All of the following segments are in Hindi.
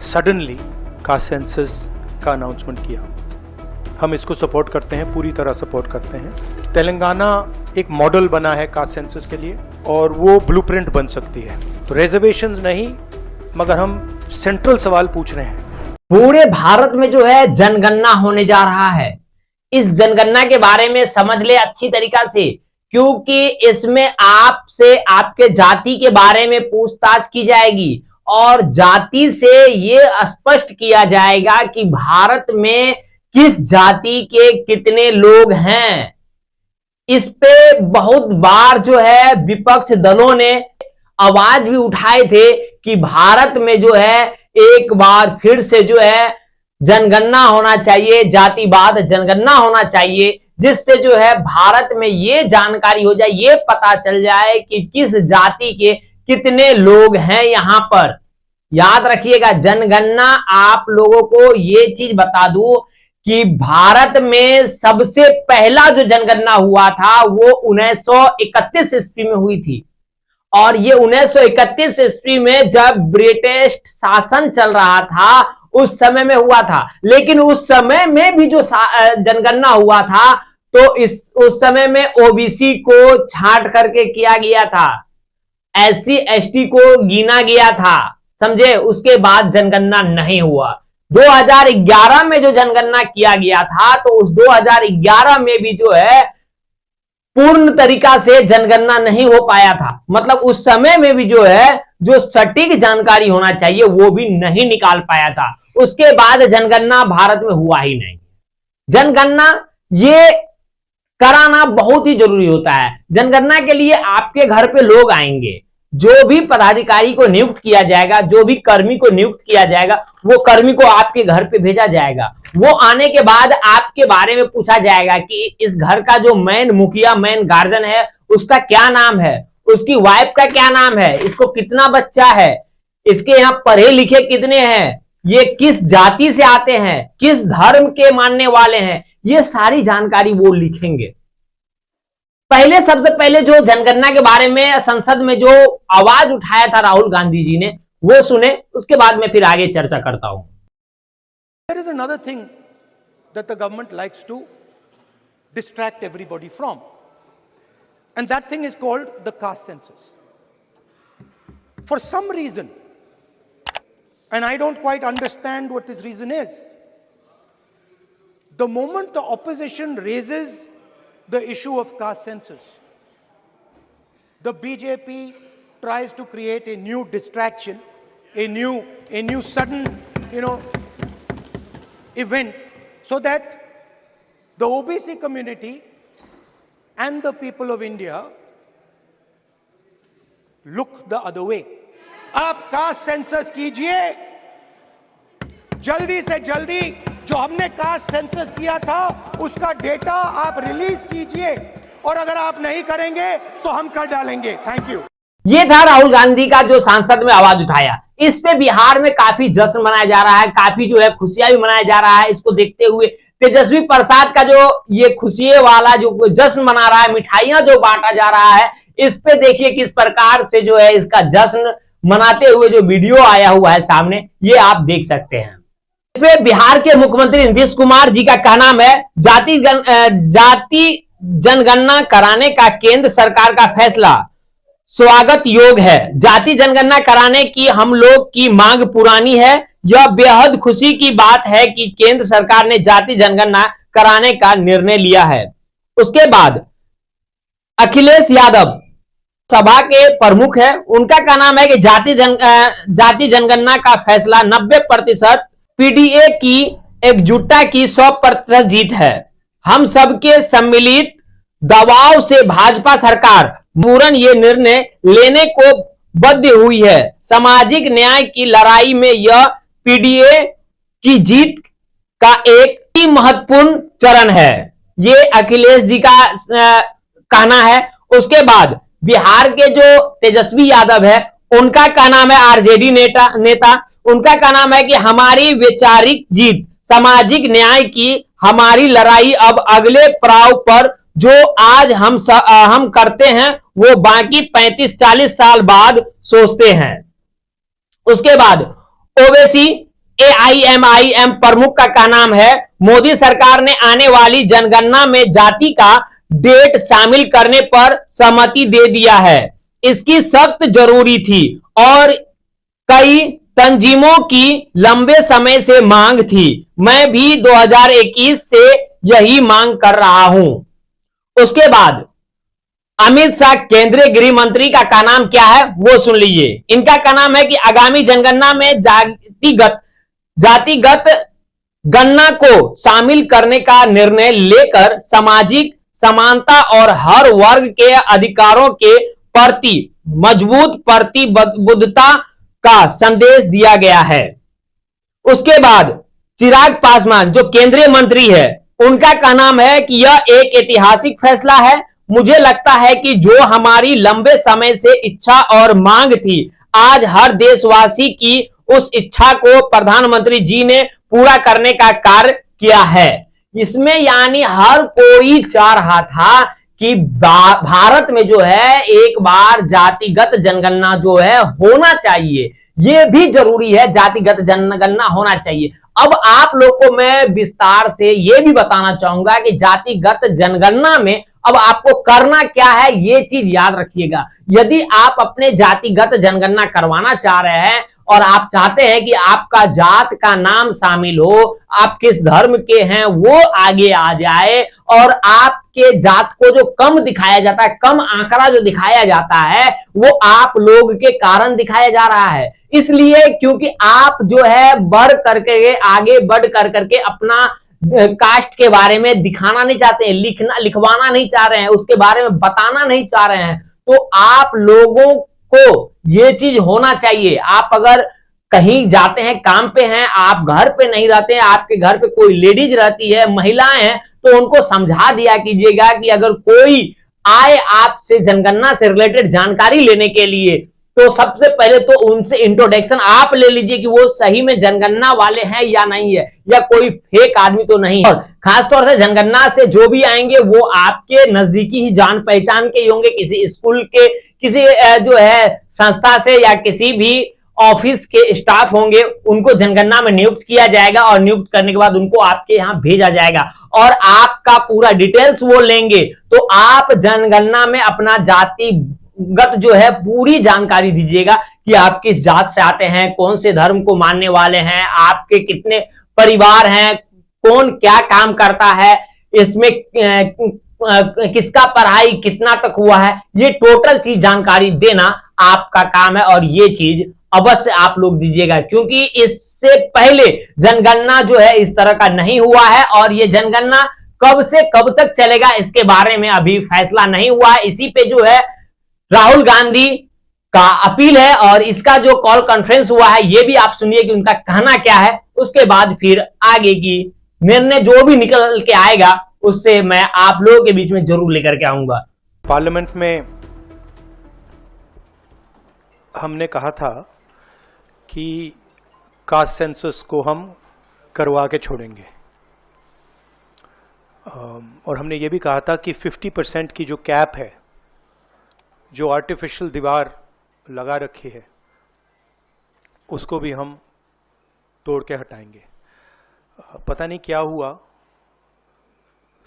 सडनली कास्ट सेंसस का अनाउंसमेंट किया। हम इसको सपोर्ट करते हैं, पूरी तरह सपोर्ट करते हैं। तेलंगाना एक मॉडल बना है कास्ट सेंसस के लिए और वो ब्लूप्रिंट बन सकती है। तो रिजर्वेशंस नहीं, मगर हम सेंट्रल सवाल पूछ रहे हैं। पूरे भारत में जो है जनगणना होने जा रहा है। इस जनगणना के बारे में समझ ले अच्छी तरीका से, क्योंकि इसमें आपसे आपके जाति के बारे में पूछताछ की जाएगी और जाति से ये स्पष्ट किया जाएगा कि भारत में किस जाति के कितने लोग हैं। इस पे बहुत बार जो है विपक्ष दलों ने आवाज भी उठाए थे कि भारत में जो है एक बार फिर से जो है जनगणना होना चाहिए, जातिवाद जनगणना होना चाहिए, जिससे जो है भारत में ये जानकारी हो जाए, ये पता चल जाए कि किस जाति के कितने लोग हैं यहां पर। याद रखिएगा, जनगणना आप लोगों को ये चीज बता दूं कि भारत में सबसे पहला जो जनगणना हुआ था वो 1931 ईस्वी में हुई थी। और ये 1931 ईस्वी में जब ब्रिटिश शासन चल रहा था उस समय में हुआ था। लेकिन उस समय में भी जो जनगणना हुआ था तो उस समय में ओबीसी को छांट करके किया गया था, एससी एसटी को गिना गया था, समझे। उसके बाद जनगणना नहीं हुआ। 2011 में जो जनगणना किया गया था तो उस 2011 में भी जो है पूर्ण तरीका से जनगणना नहीं हो पाया था। मतलब उस समय में भी जो है जो सटीक जानकारी होना चाहिए वो भी नहीं निकाल पाया था। उसके बाद जनगणना भारत में हुआ ही नहीं। जनगणना ये कराना बहुत ही जरूरी होता है। जनगणना के लिए आपके घर पे लोग आएंगे, जो भी पदाधिकारी को नियुक्त किया जाएगा, जो भी कर्मी को नियुक्त किया जाएगा, वो कर्मी को आपके घर पे भेजा जाएगा। वो आने के बाद आपके बारे में पूछा जाएगा कि इस घर का जो मेन मुखिया, मेन गार्जियन है, उसका क्या नाम है, उसकी वाइफ का क्या नाम है, इसको कितना बच्चा है, इसके यहाँ पढ़े लिखे कितने हैं, ये किस जाति से आते हैं, किस धर्म के मानने वाले हैं, ये सारी जानकारी वो लिखेंगे। पहले सबसे पहले जो जनगणना के बारे में संसद में जो आवाज उठाया था राहुल गांधी जी ने, वो सुने, उसके बाद में फिर आगे चर्चा करता हूं। There is another thing that the government likes to distract everybody from, and that thing is called the caste census. For some reason, and I don't quite understand what this reason is, the moment the opposition raises the issue of caste census, the BJP tries to create a new distraction, a new sudden, event, so that the OBC community and the people of India look the other way. आप कास्ट सेंसस कीजिए, जल्दी से जल्दी जो हमने कास्ट सेंसस किया था उसका डेटा आप रिलीज कीजिए, और अगर आप नहीं करेंगे तो हम कर डालेंगे। Thank you. ये था राहुल गांधी का जो सांसद में आवाज उठाया। इस पे बिहार में काफी जश्न मनाया जा रहा है, काफी जो है खुशियां भी मनाया जा रहा है। इसको देखते हुए तेजस्वी प्रसाद का जो ये खुशी वाला जो जश्न मना रहा है, मिठाइयां जो बांटा जा रहा है, इस पे देखिए किस प्रकार से जो है इसका जश्न मनाते हुए जो वीडियो आया हुआ है सामने, ये आप देख सकते हैं। इसमें बिहार के मुख्यमंत्री नीतीश कुमार जी का कहना है, जाति जनगणना कराने का केंद्र सरकार का फैसला स्वागत योग्य है। जाति जनगणना कराने की हम लोग की मांग पुरानी है। यह बेहद खुशी की बात है कि केंद्र सरकार ने जाति जनगणना कराने का निर्णय लिया है। उसके बाद अखिलेश यादव सभा के प्रमुख है, उनका क्या नाम है कि जाति जनगणना का फैसला 90% पीडीए की एकजुटता की 100% जीत है। हम सबके सम्मिलित दबाव से भाजपा सरकार पूर्ण ये निर्णय लेने को बद्ध हुई है। सामाजिक न्याय की लड़ाई में यह पीडीए की जीत का एक ही महत्वपूर्ण चरण है। ये अखिलेश जी का कहना है। उसके बाद बिहार के जो तेजस्वी यादव है, उनका क्या नाम है, आरजेडी नेता, उनका क्या नाम है कि हमारी वैचारिक जीत, सामाजिक न्याय की हमारी लड़ाई अब अगले पड़ाव पर जो आज हम करते हैं वो बाकी 35-40 साल बाद सोचते हैं। उसके बाद ओवैसी AIMIM प्रमुख का नाम है, मोदी सरकार ने आने वाली जनगणना में जाति का डेट शामिल करने पर सहमति दे दिया है। इसकी सख्त जरूरी थी और कई तंजीमों की लंबे समय से मांग थी। मैं भी 2021 से यही मांग कर रहा हूं। उसके बाद अमित शाह केंद्रीय गृह मंत्री का नाम क्या है वो सुन लीजिए। इनका का नाम है कि आगामी जनगणना में जातिगत गणना को शामिल करने का निर्णय लेकर सामाजिक समानता और हर वर्ग के अधिकारों के प्रति मजबूत प्रतिबद्धता का संदेश दिया गया है। उसके बाद चिराग पासवान जो केंद्रीय मंत्री है, उनका का नाम है कि यह एक ऐतिहासिक फैसला है। मुझे लगता है कि जो हमारी लंबे समय से इच्छा और मांग थी, आज हर देशवासी की उस इच्छा को प्रधानमंत्री जी ने पूरा करने का कार्य किया है। इसमें यानी हर कोई चाह रहा था कि भारत में जो है एक बार जातिगत जनगणना जो है होना चाहिए, यह भी जरूरी है, जातिगत जनगणना होना चाहिए। अब आप लोग को मैं विस्तार से यह भी बताना चाहूंगा कि जातिगत जनगणना में अब आपको करना क्या है, यह चीज याद रखिएगा। यदि आप अपने जातिगत जनगणना करवाना चाह रहे हैं और आप चाहते हैं कि आपका जात का नाम शामिल हो, आप किस धर्म के हैं वो आगे आ जाए, और आपके जात को जो कम दिखाया जाता है, कम आंकड़ा जो दिखाया जाता है, वो आप लोग के कारण दिखाया जा रहा है। इसलिए क्योंकि आप जो है बढ़ करके आगे बढ़ करके अपना कास्ट के बारे में दिखाना नहीं चाहते हैं, लिखवाना नहीं चाह रहे हैं, उसके बारे में बताना नहीं चाह रहे हैं। तो आप लोगों को ये चीज होना चाहिए। आप अगर कहीं जाते हैं, काम पे हैं, आप घर पे नहीं रहते हैं, आपके घर पे कोई लेडीज रहती है, महिलाएं हैं, तो उनको समझा दिया कीजिएगा कि अगर कोई आए आपसे जनगणना से रिलेटेड जानकारी लेने के लिए, तो सबसे पहले तो उनसे इंट्रोडक्शन आप ले लीजिए कि वो सही में जनगणना वाले हैं या नहीं है, या कोई फेक आदमी तो नहीं है। और खासतौर से जनगणना से जो भी आएंगे वो आपके नजदीकी ही जान पहचान के होंगे, किसी स्कूल के, किसी जो है संस्था से, या किसी भी ऑफिस के स्टाफ होंगे, उनको जनगणना में नियुक्त किया जाएगा और नियुक्त करने के बाद उनको आपके यहां भेजा जाएगा और आपका पूरा डिटेल्स वो लेंगे। तो आप जनगणना में अपना जातिगत जो है पूरी जानकारी दीजिएगा कि आप किस जात से आते हैं, कौन से धर्म को मानने वाले हैं, आपके कितने परिवार हैं, कौन क्या काम करता है, इसमें किसका पढ़ाई कितना तक हुआ है, ये टोटल चीज जानकारी देना आपका काम है। और ये चीज अवश्य आप लोग दीजिएगा, क्योंकि इससे पहले जनगणना जो है इस तरह का नहीं हुआ है, और ये जनगणना कब से कब तक चलेगा इसके बारे में अभी फैसला नहीं हुआ है। इसी पे जो है राहुल गांधी का अपील है, और इसका जो कॉल कॉन्फ्रेंस हुआ है ये भी आप सुनिए कि उनका कहना क्या है। उसके बाद फिर आगे की निर्णय जो भी निकल के आएगा उससे मैं आप लोगों के बीच में जरूर लेकर के आऊंगा। पार्लियामेंट में हमने कहा था कि कास्ट सेंसस को हम करवा के छोड़ेंगे, और हमने ये भी कहा था कि 50% की जो कैप है, जो आर्टिफिशियल दीवार लगा रखी है, उसको भी हम तोड़ के हटाएंगे। पता नहीं क्या हुआ,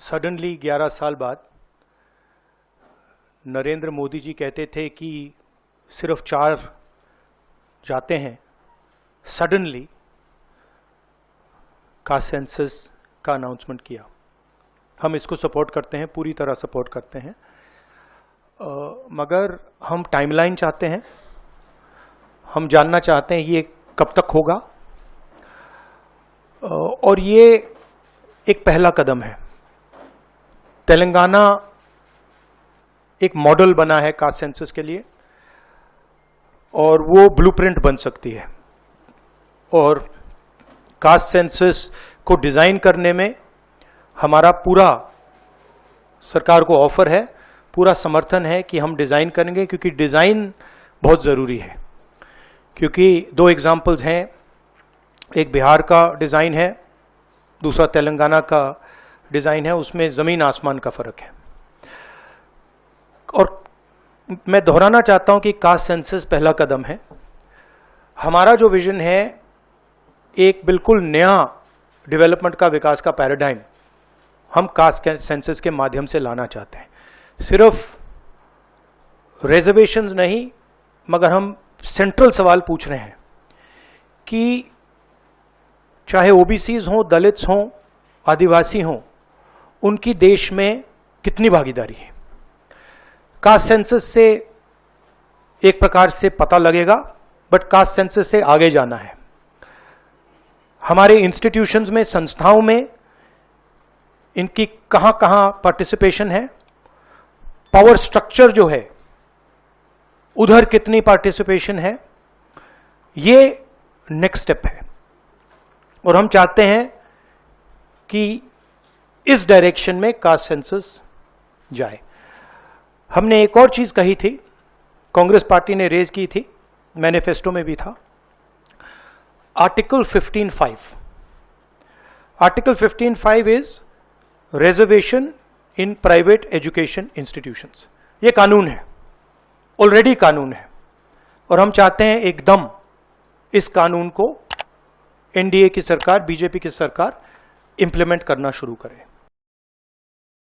सडनली 11 साल बाद नरेंद्र मोदी जी कहते थे कि सिर्फ 4 जाते हैं, सडनली कास्ट सेंसस का अनाउंसमेंट किया। हम इसको सपोर्ट करते हैं, पूरी तरह सपोर्ट करते हैं, मगर हम टाइमलाइन चाहते हैं। हम जानना चाहते हैं ये कब तक होगा, और ये एक पहला कदम है। तेलंगाना एक मॉडल बना है कास्ट सेंसस के लिए, और वो ब्लूप्रिंट बन सकती है। और कास्ट सेंसस को डिजाइन करने में हमारा पूरा सरकार को ऑफर है, पूरा समर्थन है कि हम डिजाइन करेंगे, क्योंकि डिजाइन बहुत जरूरी है। क्योंकि 2 एग्जाम्पल्स हैं, एक बिहार का डिजाइन है, दूसरा तेलंगाना का डिजाइन है, उसमें जमीन आसमान का फर्क है। और मैं दोहराना चाहता हूं कि कास्ट सेंसस पहला कदम है। हमारा जो विजन है एक बिल्कुल नया डेवलपमेंट का विकास का पैराडाइम हम कास्ट सेंसस के माध्यम से लाना चाहते हैं। सिर्फ रिजर्वेशंस नहीं, मगर हम सेंट्रल सवाल पूछ रहे हैं कि चाहे ओबीसीज हों, दलित्स हों, आदिवासी हों, उनकी देश में कितनी भागीदारी है। कास्ट सेंसस से एक प्रकार से पता लगेगा, बट कास्ट सेंसस से आगे जाना है। हमारे इंस्टीट्यूशंस में, संस्थाओं में इनकी कहां कहां पार्टिसिपेशन है, पावर स्ट्रक्चर जो है उधर कितनी पार्टिसिपेशन है, ये नेक्स्ट स्टेप है। और हम चाहते हैं कि इस डायरेक्शन में कास्ट सेंसस जाए। हमने एक और चीज कही थी, कांग्रेस पार्टी ने रेज की थी, मैनिफेस्टो में भी था, article 15(5). Article 15(5) is reservation in private education institutions. ये कानून है, ऑलरेडी कानून है, और हम चाहते हैं एकदम इस कानून को एनडीए की सरकार, बीजेपी की सरकार इंप्लीमेंट करना शुरू करे।